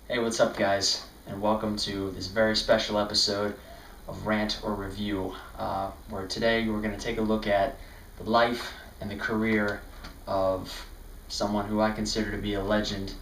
Hey, what's up, guys? And welcome to this very special episode of Rant-Or-Review, where today we're going to take a look at the life and the career of someone who I consider to be a legend,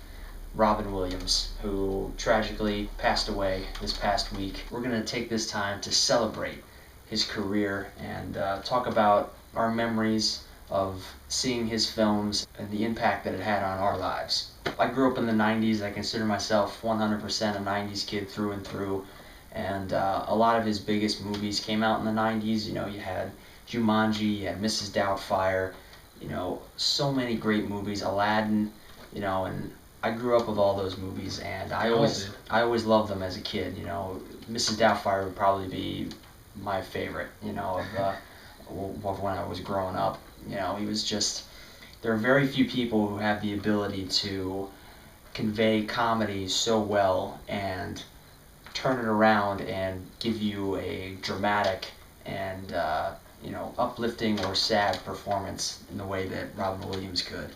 Robin Williams, who tragically passed away this past week. We're going to take this time to celebrate his career and talk about our memories of seeing his films and the impact that it had on our lives. I grew up in the 90s. I consider myself 100% a 90s kid through and through, and a lot of his biggest movies came out in the 90s. You know, you had Jumanji, you had Mrs. Doubtfire, you know, so many great movies, Aladdin, you know, and I grew up with all those movies, and I always loved them as a kid. You know, Mrs. Doubtfire would probably be my favorite, you know, of when I was growing up. You know, he was just, there are very few people who have the ability to convey comedy so well and turn it around and give you a dramatic and you know, uplifting or sad performance in the way that Robin Williams could.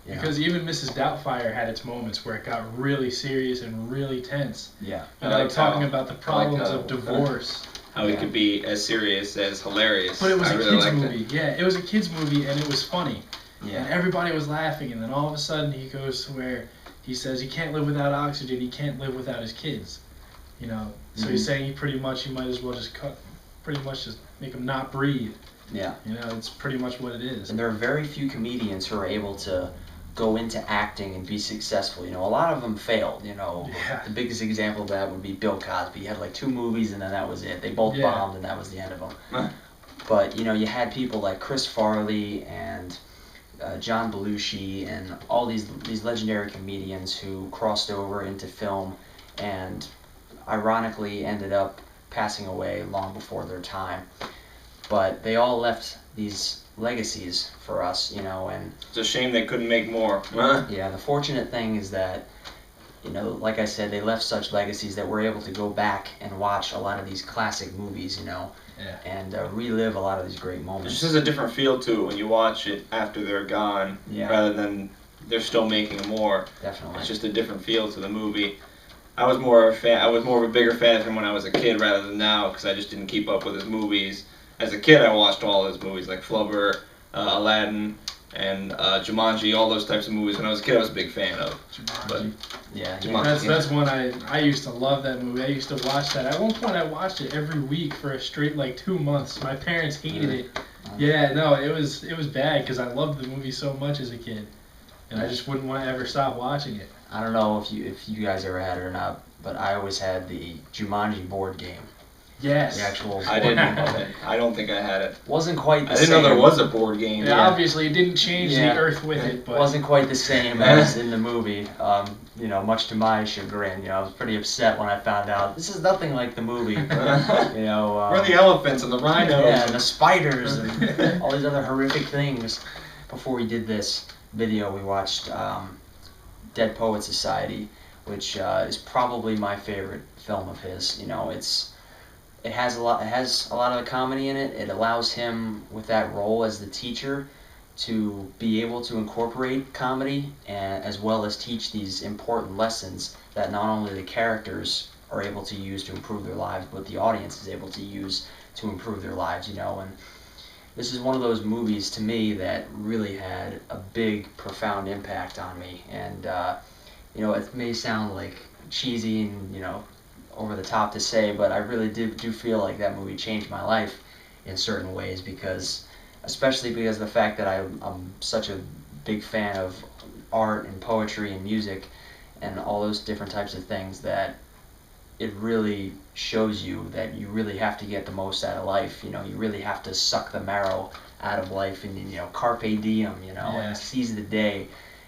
Because even Mrs. Doubtfire had its moments where it got really serious and really tense. Yeah. You know, talking about the problems of divorce. How it could be as serious as hilarious. But it was a kid's movie. Yeah, it was a kid's movie and it was funny. Yeah. And everybody was laughing, and then all of a sudden he goes to where he says he can't live without oxygen, he can't live without his kids. You know, so he's saying you might as well just just make him not breathe. Yeah. You know, it's pretty much what it is. And there are very few comedians who are able to go into acting and be successful. You know, a lot of them failed. You know, the biggest example of that would be Bill Cosby. He had like 2 movies and then that was it. They both bombed and that was the end of them. But, you know, you had people like Chris Farley and John Belushi and all these legendary comedians who crossed over into film and ironically ended up passing away long before their time. But they all left these legacies for us, you know, and it's a shame they couldn't make more. Yeah, the fortunate thing is that, you know, like I said, they left such legacies that we're able to go back and watch a lot of these classic movies, you know, and relive a lot of these great moments. It just has a different feel to it when you watch it after they're gone, rather than they're still making more. Definitely. It's just a different feel to the movie. I was more of a bigger fan of him when I was a kid rather than now, because I just didn't keep up with his movies. As a kid, I watched all his movies, like Flubber, Aladdin, and Jumanji, all those types of movies. When I was a kid, I was a big fan of. Jumanji. But Jumanji. That's one I used to love that movie. I used to watch that. At one point, I watched it every week for a straight like 2 months. My parents hated it. Yeah, no, it was bad because I loved the movie so much as a kid, and I just wouldn't want to ever stop watching it. I don't know if you guys ever had it or not, but I always had the Jumanji board game. Yes. The actual I didn't have it. I don't think I had it. Wasn't quite the same. I didn't know there was a board game. Yeah, obviously it didn't change the earth with it, but wasn't quite the same as in the movie. You know, much to my chagrin. You know, I was pretty upset when I found out this is nothing like the movie. You know, where are the elephants and the rhinos? Yeah, and the spiders and all these other horrific things. Before we did this video, we watched Dead Poet Society, which is probably my favorite film of his. You know, it has a lot of the comedy in it. It allows him, with that role as the teacher, to be able to incorporate comedy and as well as teach these important lessons that not only the characters are able to use to improve their lives, but the audience is able to use to improve their lives, you know. And this is one of those movies to me that really had a big, profound impact on me. And you know, it may sound like cheesy and, you know, over the top to say, but I really do feel like that movie changed my life in certain ways, especially because of the fact that I'm such a big fan of art and poetry and music and all those different types of things, that it really shows you that you really have to get the most out of life. You know, you really have to suck the marrow out of life and, you know, carpe diem, you know, and seize the day.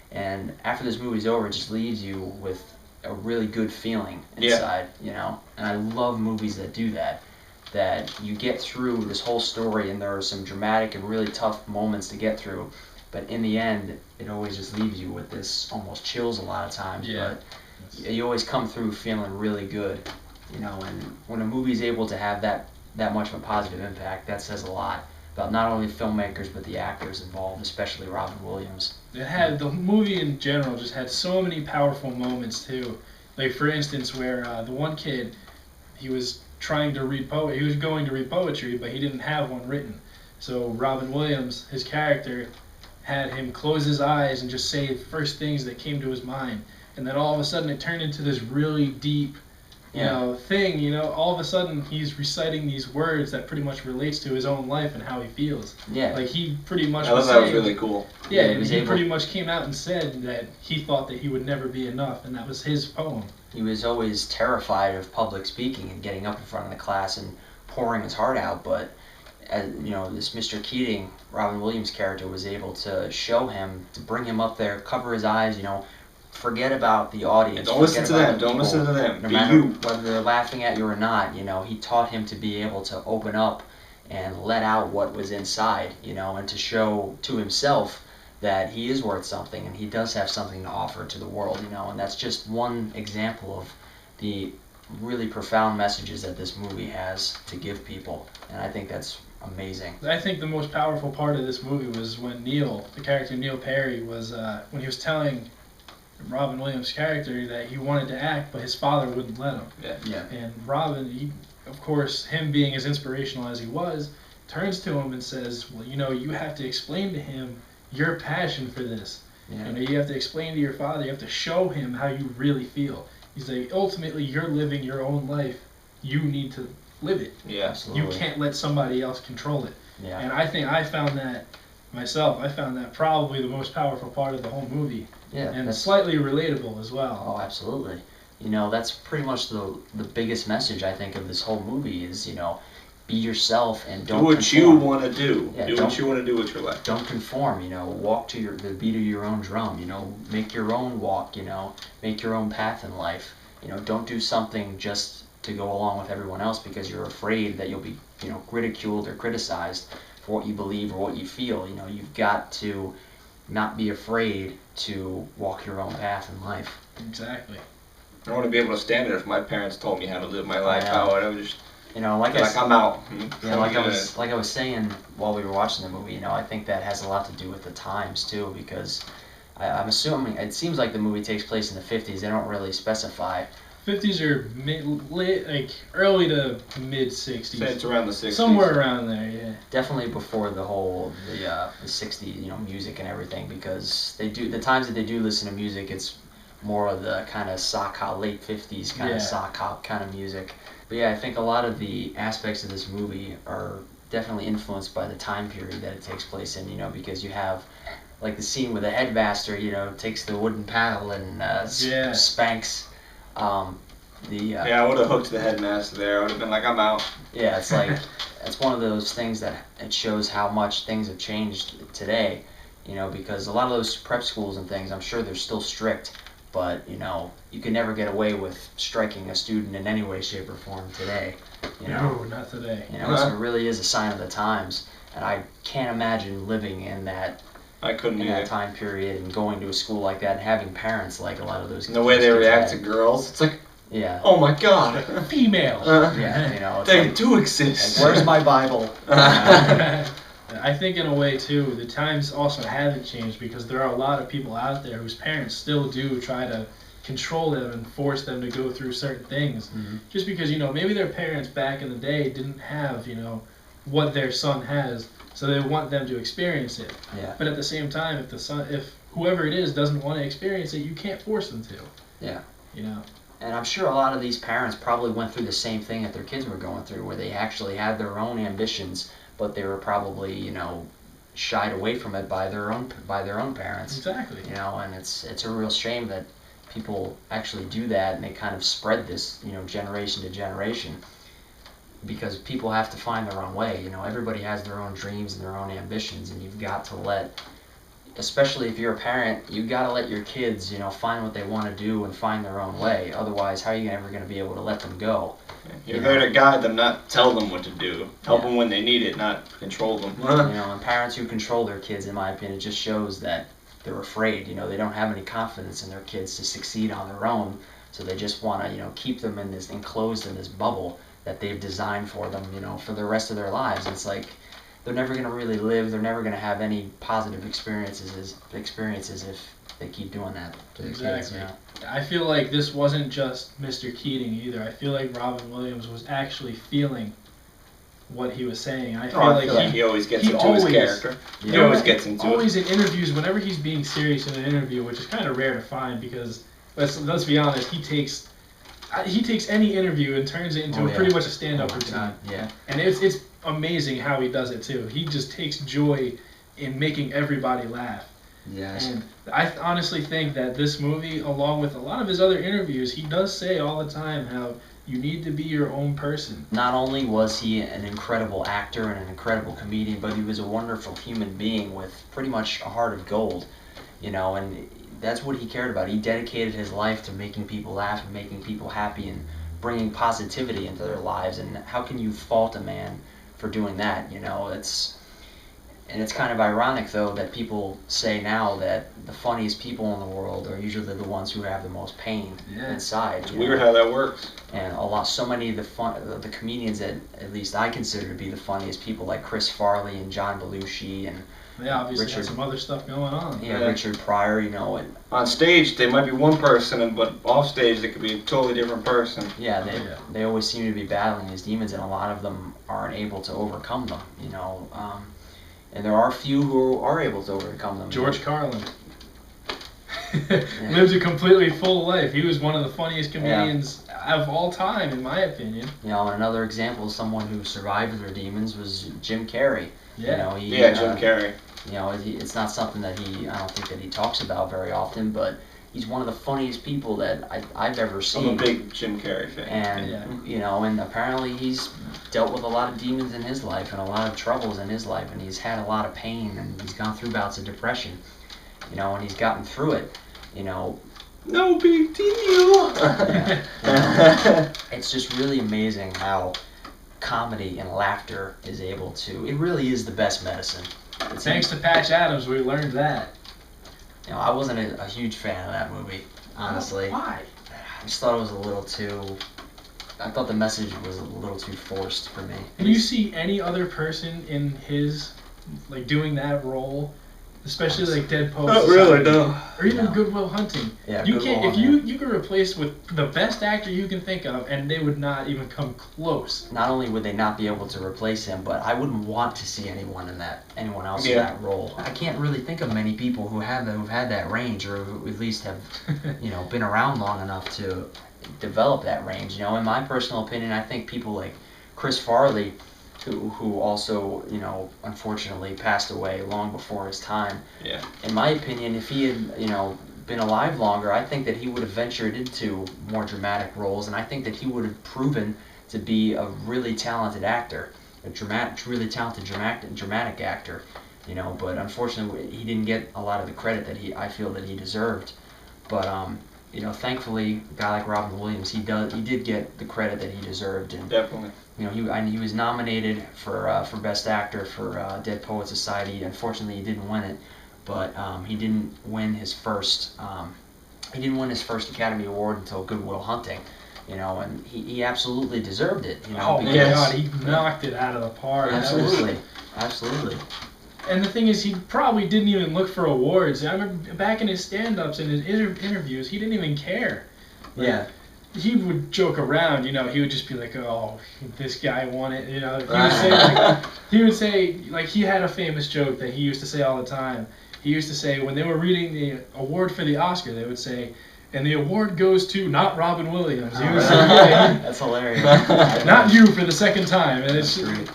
And after this movie's over, it just leaves you with a really good feeling inside, you know. And I love movies that do that. That you get through this whole story and there are some dramatic and really tough moments to get through, but in the end, it always just leaves you with this almost chills a lot of times. But you always come through feeling really good, you know. And when a movie's able to have that much of a positive impact, that says a lot about not only filmmakers but the actors involved, especially Robin Williams. The movie in general just had so many powerful moments too. Like for instance, where the one kid, he was trying to read poetry. He was going to read poetry, but he didn't have one written. So Robin Williams, his character, had him close his eyes and just say the first things that came to his mind. And then all of a sudden it turned into this really deep, thing. All of a sudden he's reciting these words that pretty much relates to his own life and how he feels. Yeah. Like he pretty much I thought that was really cool. Yeah, he pretty much came out and said that he thought that he would never be enough, and that was his poem. He was always terrified of public speaking and getting up in front of the class and pouring his heart out, but this Mr. Keating, Robin Williams' character, was able to show him, to bring him up there, cover his eyes, forget about the audience. Don't listen to them. Don't listen to them. No Be matter you. whether they're laughing at you or not, he taught him to be able to open up and let out what was inside, and to show to himself that he is worth something and he does have something to offer to the world, and that's just one example of the really profound messages that this movie has to give people, and I think that's amazing. I think the most powerful part of this movie was when the character Neil Perry, was when he was telling Robin Williams' character that he wanted to act, but his father wouldn't let him. Yeah. And Robin, of course, him being as inspirational as he was, turns to him and says, well, you have to explain to him your passion for this. Yeah. You have to explain to your father, you have to show him how you really feel. He's like, ultimately, you're living your own life. You need to live it. Yeah, absolutely. You can't let somebody else control it. Yeah. And I think I found that myself. I found that probably the most powerful part of the whole movie. Yeah. And slightly relatable as well. Oh, absolutely. That's pretty much the biggest message, I think, of this whole movie is, be yourself and don't do what conform. you want to do. Yeah, do what you want to do with your life. Don't conform, walk to the beat of your own drum, make your own walk, make your own path in life. Don't do something just to go along with everyone else because you're afraid that you'll be, ridiculed or criticized for what you believe or what you feel. You've got to not be afraid to walk your own path in life. Exactly. I want to be able to stand there if my parents told me how to live my life. Yeah. How I would just I'm out. like I was saying while we were watching the movie, I think that has a lot to do with the times too, because I'm assuming it seems like the movie takes place in the 50s. They don't really specify. 50s or early to mid 60s. Say it's around the 60s. Somewhere around there, yeah. Definitely before the 60s, music and everything, because the times that they do listen to music, it's more of the kind of sock hop, late 50s kind of sock hop kind of music. But yeah, I think a lot of the aspects of this movie are definitely influenced by the time period that it takes place in, because you have like the scene where the headmaster, takes the wooden paddle and spanks I would have hooked the headmaster there. I would have been like, I'm out. Yeah, it's like, it's one of those things that it shows how much things have changed today, because a lot of those prep schools and things, I'm sure they're still strict, but, you can never get away with striking a student in any way, shape, or form today, No, not today. So it really is a sign of the times, and I can't imagine living in that I couldn't in either. that time period and going to a school like that and having parents like a lot of those And the way they kids react to had. girls, it's like, Yeah. oh my god. Female. Yeah, it's They like, do exist. where's my Bible? I think in a way too, the times also haven't changed because there are a lot of people out there whose parents still do try to control them and force them to go through certain things. Mm-hmm. Just because, maybe their parents back in the day didn't have, what their son has, so they want them to experience it. Yeah. But at the same time, if whoever it is doesn't want to experience it, you can't force them to. Yeah. And I'm sure a lot of these parents probably went through the same thing that their kids were going through, where they actually had their own ambitions, but they were probably, shied away from it by their own parents. Exactly. And it's a real shame that people actually do that, and they kind of spread this, generation to generation, because people have to find their own way. Everybody has their own dreams and their own ambitions, and you've got to let, especially if you're a parent, you've got to let your kids, find what they want to do and find their own way. Otherwise, how are you ever going to be able to let them go? You're there to guide them, not tell them what to do. Help them when they need it, not control them. And parents who control their kids, in my opinion, it just shows that they're afraid. They don't have any confidence in their kids to succeed on their own, so they just want to, keep them enclosed in this bubble that they've designed for them, for the rest of their lives. It's like they're never going to really live. They're never going to have any positive experiences if they keep doing that to the kids. Exactly. You know? I feel like this wasn't just Mr. Keating either. I feel like Robin Williams was actually feeling what he was saying. I feel like he always gets into his character. Yeah. He always gets into always it. in interviews, whenever he's being serious in an interview, which is kind of rare to find because let's be honest, he takes any interview and turns it into pretty much a stand-up routine. God, yeah. And it's amazing how he does it too. He just takes joy in making everybody laugh. Yes. And I honestly think that this movie, along with a lot of his other interviews, he does say all the time how you need to be your own person. Not only was he an incredible actor and an incredible comedian, but he was a wonderful human being with pretty much a heart of gold, you know, and that's what he cared about. He dedicated his life to making people laugh and making people happy and bringing positivity into their lives. And how can you fault a man for doing that, you know? And it's kind of ironic, though, that people say now that the funniest people in the world are usually the ones who have the most pain inside. It's weird how that works. And so many of the comedians that at least I consider to be the funniest people, like Chris Farley and John Belushi and they obviously had some other stuff going on. Yeah, Richard Pryor, you know. And on stage, they might be one person, but off stage, they could be a totally different person. Yeah, they always seem to be battling these demons, and a lot of them aren't able to overcome them, you know. And there are a few who are able to overcome them. George Carlin lives a completely full life. He was one of the funniest comedians of all time, in my opinion. You know, and another example of someone who survived their demons was Jim Carrey. Yeah, you know, Jim Carrey. You know, it's not something that I don't think that he talks about very often, but he's one of the funniest people that I've ever seen. I'm a big Jim Carrey fan. And, you know, and apparently he's dealt with a lot of demons in his life and a lot of troubles in his life, and he's had a lot of pain, and he's gone through bouts of depression, you know, and he's gotten through it, you know. No big deal. It's just really amazing how comedy and laughter is able to, it really is the best medicine. Thanks to Patch Adams, we learned that. You know, I wasn't a huge fan of that movie, honestly. Why? I just thought it was a little too, I thought the message was a little too forced for me. Can you see any other person in his, like, doing that role? Especially like Dead Poets Not Society, really, no. Or even Good Will Hunting. Yeah, you Good can't Will if you could replace with the best actor you can think of, and they would not even come close. Not only would they not be able to replace him, but I wouldn't want to see anyone else in that role. I can't really think of many people who've had that range, or who at least have, you know, been around long enough to develop that range. You know, in my personal opinion, I think people like Chris Farley, who also, you know, unfortunately passed away long before his time. Yeah. In my opinion, if he had, you know, been alive longer, I think that he would have ventured into more dramatic roles, and I think that he would have proven to be a really talented actor, really talented dramatic actor, you know. But unfortunately, he didn't get a lot of the credit that I feel that he deserved. But you know, thankfully, a guy like Robin Williams, he did get the credit that he deserved, and definitely. You know, he was nominated for Best Actor for Dead Poets Society. Unfortunately, he didn't win it, but he didn't win his first Academy Award until Good Will Hunting. You know, and he absolutely deserved it. You know, oh my God, he knocked it out of the park. Absolutely, absolutely. And the thing is, he probably didn't even look for awards. I remember back in his stand-ups and his interviews, he didn't even care. Like, yeah. He would joke around, you know. He would just be like, "Oh, this guy won it," you know. He would say, like, he had a famous joke that he used to say all the time. He used to say when they were reading the award for the Oscar, they would say, "And the award goes to not Robin Williams." He would say, that's hilarious. Not you for the second time. And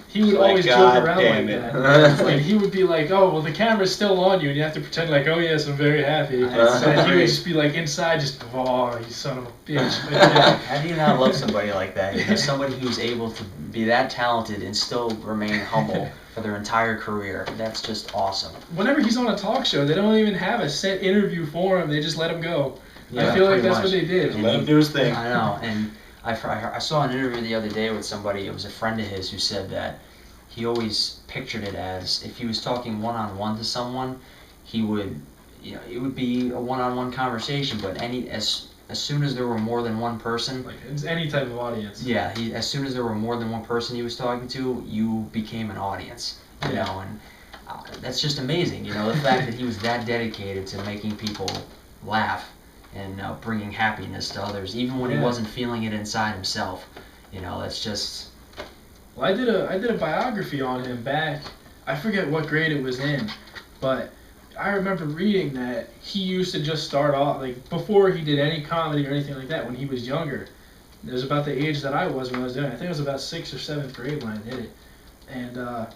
he would always joke around like that. And he would be like, "Oh, well, the camera's still on you, and you have to pretend like, oh yes, I'm very happy." And he would just be like inside, just, "Oh, you son of a bitch." But, how do you not love somebody like that? You know, somebody who's able to be that talented and still remain humble for their entire career. That's just awesome. Whenever he's on a talk show, they don't even have a set interview for him. They just let him go. Yeah, I feel like that's what they did. Let him do his thing. I know, and I saw an interview the other day with somebody. It was a friend of his who said that he always pictured it as if he was talking one-on-one to someone, he would, you know, it would be a one-on-one conversation. But as soon as there were more than one person, like it's any type of audience. Yeah, as soon as there were more than one person he was talking to, you became an audience. You know, and that's just amazing. You know, the fact that he was that dedicated to making people laugh and bringing happiness to others, even when he wasn't feeling it inside himself. You know, that's just. Well, I did a biography on him back. I forget what grade it was in, but I remember reading that he used to just start off, like, before he did any comedy or anything like that, when he was younger. It was about the age that I was when I was doing it. I think it was about 6th or 7th grade when I did it. And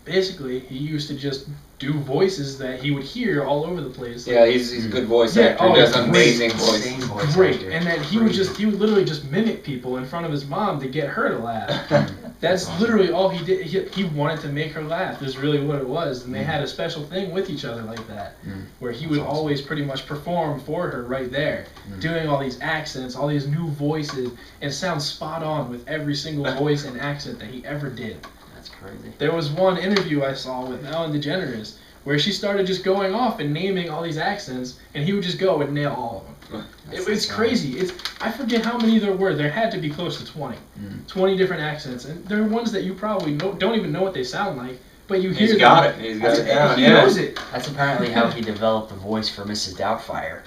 basically, he used to just do voices that he would hear all over the place. Yeah, he's a good voice actor. He does an amazing voice. Great. And then he would literally just mimic people in front of his mom to get her to laugh. That's literally all he did. He wanted to make her laugh is really what it was. And they had a special thing with each other like that, where he would always pretty much perform for her right there, doing all these accents, all these new voices, and sounds spot on with every single voice and accent that he ever did. Crazy. There was one interview I saw with Ellen DeGeneres where she started just going off and naming all these accents, and he would just go and nail all of them. It's crazy. I forget how many there were. There had to be close to 20. 20 different accents, and there are ones that you probably don't even know what they sound like, but you hear them. He's got it down. He knows it. That's apparently how he developed the voice for Mrs. Doubtfire.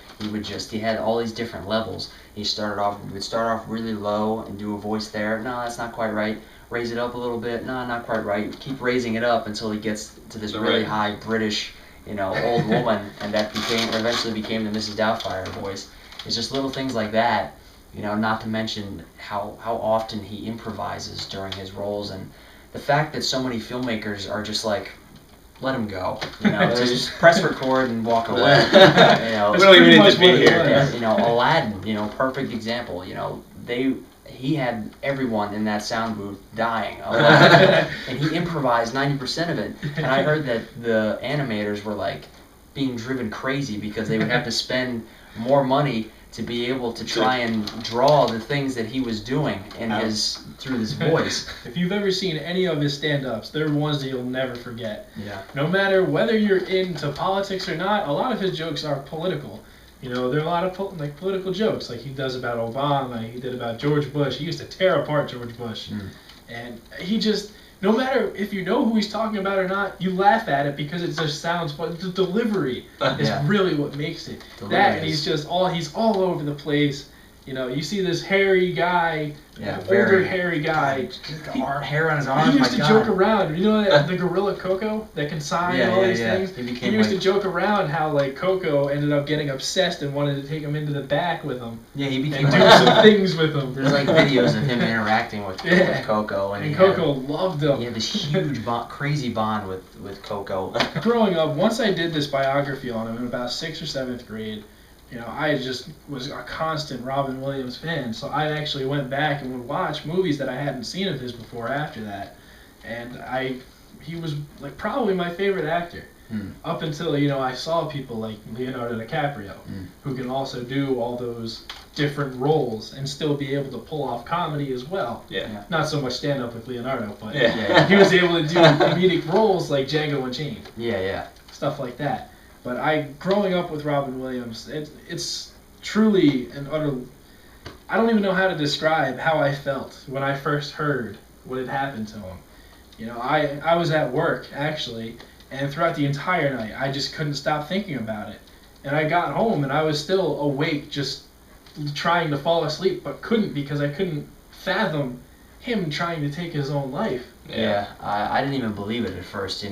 He had all these different levels. He would start off really low and do a voice there. No, that's not quite right. Raise it up a little bit. No, not quite right. Keep raising it up until he gets to this really high British, old woman, and that eventually became the Mrs. Doubtfire voice. It's just little things like that, not to mention how often he improvises during his roles, and the fact that so many filmmakers are just like, let him go. Just press record and walk away. We don't even need to be here. Aladdin, perfect example. He had everyone in that sound booth dying, and he improvised 90% of it. And I heard that the animators were like being driven crazy because they would have to spend more money to be able to try and draw the things that he was doing through his voice. If you've ever seen any of his stand-ups, they're ones that you'll never forget. Yeah. No matter whether you're into politics or not, a lot of his jokes are political. There are a lot of political jokes, like he does about Obama, he did about George Bush. He used to tear apart George Bush. And he just, no matter if you know who he's talking about or not, you laugh at it because it just sounds fun. The delivery is really what makes it. And he's all over the place. You see this hairy guy, older hairy guy. Hair on his arms. He used to joke around. The gorilla Coco that can sign all these things? He used to joke around how Coco ended up getting obsessed and wanted to take him into the back with him. Yeah, he became and do some things with him. There's videos of him interacting with Coco. And Coco loved him. He had this huge, crazy bond with Coco. Growing up, once I did this biography on him in about 6th or 7th grade, I just was a constant Robin Williams fan, so I actually went back and would watch movies that I hadn't seen of his before after that, and he was probably my favorite actor, up until I saw people like Leonardo DiCaprio, who can also do all those different roles and still be able to pull off comedy as well. Yeah. Not so much stand-up with Leonardo, but he was able to do comedic roles like Django Unchained. Yeah. Stuff like that. But growing up with Robin Williams, it's truly an utter. I don't even know how to describe how I felt when I first heard what had happened to him. I was at work actually, and throughout the entire night, I just couldn't stop thinking about it. And I got home and I was still awake, just trying to fall asleep, but couldn't because I couldn't fathom him trying to take his own life. Yeah, I didn't even believe it at first.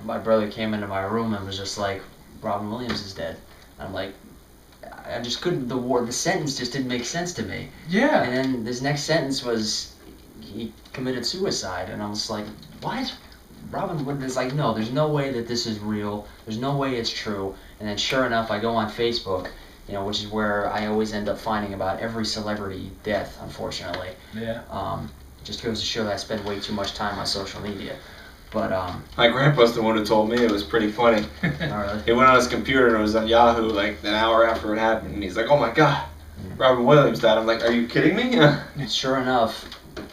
My brother came into my room and was just like, Robin Williams is dead. And I'm like, I just couldn't, the sentence just didn't make sense to me. Yeah. And then this next sentence was, he committed suicide. And I was like, what? Robin Williams is like, no, there's no way that this is real. There's no way it's true. And then sure enough, I go on Facebook, which is where I always end up finding about every celebrity death, unfortunately. Yeah. Just goes to show that I spend way too much time on social media. But my grandpa's the one who told me. It was pretty funny. Oh, really? He went on his computer and it was on Yahoo an hour after it happened, and he's like, "Oh my God, Robin Williams died." I'm like, "Are you kidding me?" Sure enough,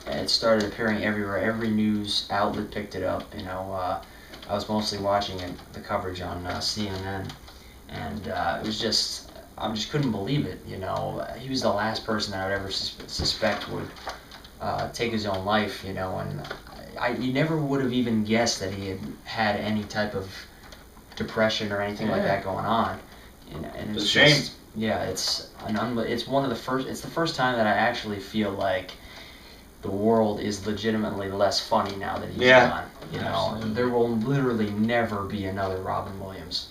it started appearing everywhere. Every news outlet picked it up. I was mostly watching the coverage on CNN, and it was just, I just couldn't believe it. He was the last person that I would ever suspect would take his own life. And you never would have even guessed that he had any type of depression or anything like that going on. And it's a shame. Yeah, it's one of the first. It's the first time that I actually feel like the world is legitimately less funny now that he's gone. You know, Absolutely. there will literally never be another Robin Williams,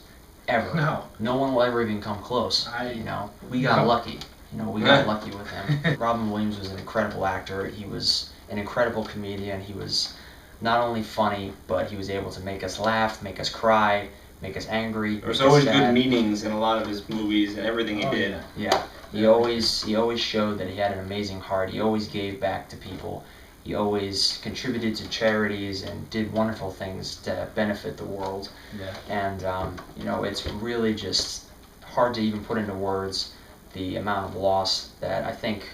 ever. No one will ever even come close. You know, we got lucky. You know, we got lucky with him. Robin Williams was an incredible actor. He was an incredible comedian. He was not only funny, but he was able to make us laugh, make us cry, make us angry. There's always good meanings in a lot of his movies and everything he did. Yeah. He always showed that he had an amazing heart. He always gave back to people. He always contributed to charities and did wonderful things to benefit the world. Yeah. And you know, it's really just hard to even put into words the amount of loss that I think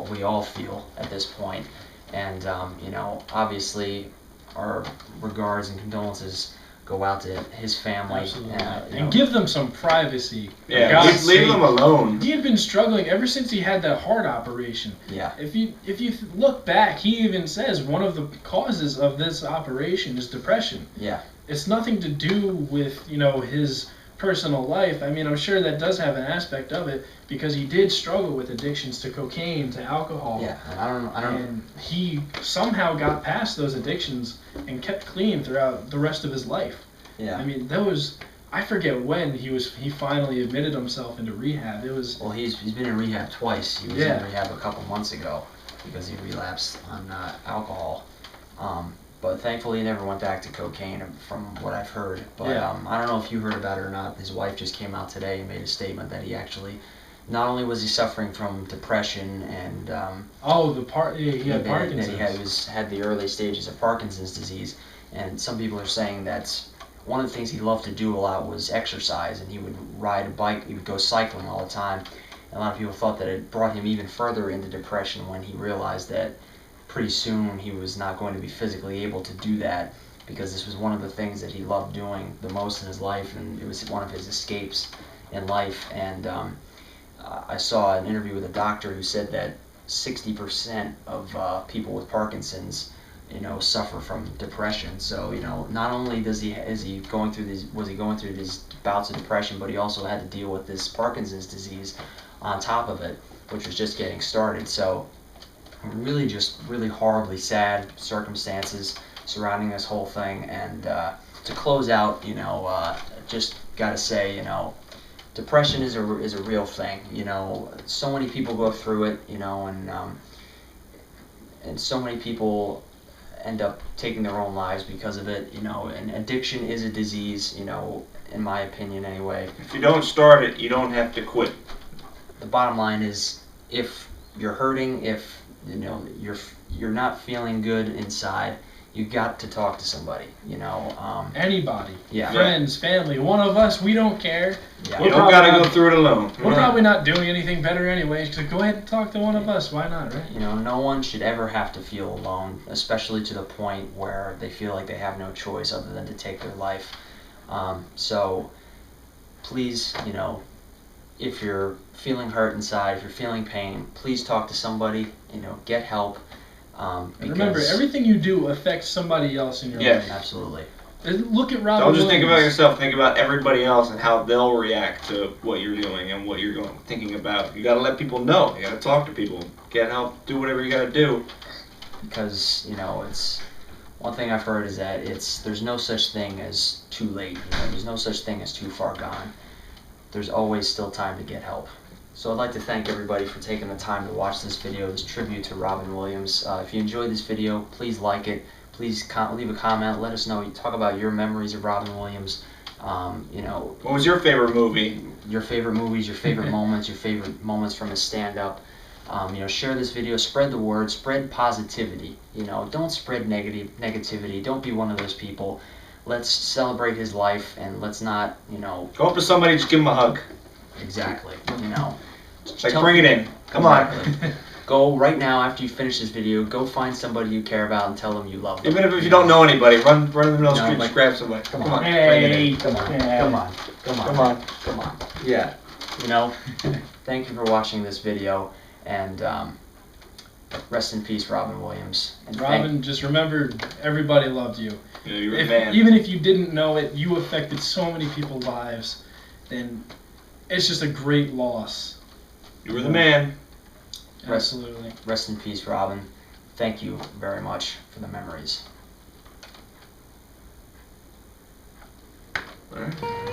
we all feel at this point. And you know, obviously, our regards and condolences go out to his family. And give them some privacy. Yeah, leave them alone. He had been struggling ever since he had that heart operation. Yeah. If you look back, he even says one of the causes of this operation is depression. Yeah. It's nothing to do with, you know, his personal life. I mean, I'm sure that does have an aspect of it because he did struggle with addictions to cocaine, to alcohol. Yeah, and I don't. And he somehow got past those addictions and kept clean throughout the rest of his life. Yeah. I mean, I forget when he finally admitted himself into rehab. It was. Well, he's been in rehab twice. He was in rehab a couple months ago because he relapsed on alcohol. But thankfully, he never went back to cocaine, from what I've heard. But I don't know if you heard about it or not. His wife just came out today and made a statement that he actually, not only was he suffering from depression and he had Parkinson's. That he had the early stages of Parkinson's disease, and some people are saying that one of the things he loved to do a lot was exercise, and he would ride a bike. He would go cycling all the time. And a lot of people thought that it brought him even further into depression when he realized that pretty soon he was not going to be physically able to do that, because this was one of the things that he loved doing the most in his life, and it was one of his escapes in life. And I saw an interview with a doctor who said that 60% of people with Parkinson's, you know, suffer from depression. So, you know, not only was he going through these bouts of depression, but he also had to deal with this Parkinson's disease on top of it, which was just getting started. So really horribly sad circumstances surrounding this whole thing. And to close out, you know, just gotta say, you know, depression is a real thing. You know, so many people go through it, you know, and so many people end up taking their own lives because of it, you know. And addiction is a disease, you know, in my opinion anyway. If you don't start it, you don't have to quit. The bottom line is, if you're hurting, if you know you're not feeling good inside, you got to talk to somebody, you know. Anybody. Yeah. Friends, family, one of us, we don't care. Yeah. You don't gotta go through it alone. We're probably not doing anything better anyways, so go ahead and talk to one of us. Why not, right? You know, no one should ever have to feel alone, especially to the point where they feel like they have no choice other than to take their life. So please, you know, if you're feeling hurt inside, if you're feeling pain, please talk to somebody, you know, get help. And remember, everything you do affects somebody else in your life. Absolutely. Look at Robin Don't just Williams. think about yourself, think about everybody else and how they'll react to what you're doing and what you're thinking about. You gotta let people know. You gotta talk to people. Get help, do whatever you gotta do. Because, you know, it's one thing I've heard is that there's no such thing as too late. You know, there's no such thing as too far gone. There's always still time to get help. So I'd like to thank everybody for taking the time to watch this video, this tribute to Robin Williams. If you enjoyed this video, please like it. Please leave a comment. Let us know. You talk about your memories of Robin Williams. You know, what was your favorite movie? Your favorite movies, your favorite moments, your favorite moments from his stand-up. You know, share this video, spread the word, spread positivity. You know, don't spread negativity. Don't be one of those people. Let's celebrate his life, and let's not, you know... Go up to somebody, just give him a hug. Exactly. You know. Like, bring it in. Come on. Go right now, after you finish this video, go find somebody you care about and tell them you love them. Even if you don't know anybody, run in the middle of the street, just grab somebody. Come on. Hey, come on. Yeah. You know, thank you for watching this video, and Rest in peace, Robin Williams. And Robin, just remember, everybody loved you. Yeah, you were the man. Even if you didn't know it, you affected so many people's lives, and it's just a great loss. You were the man. Absolutely. Rest in peace, Robin. Thank you very much for the memories. All right.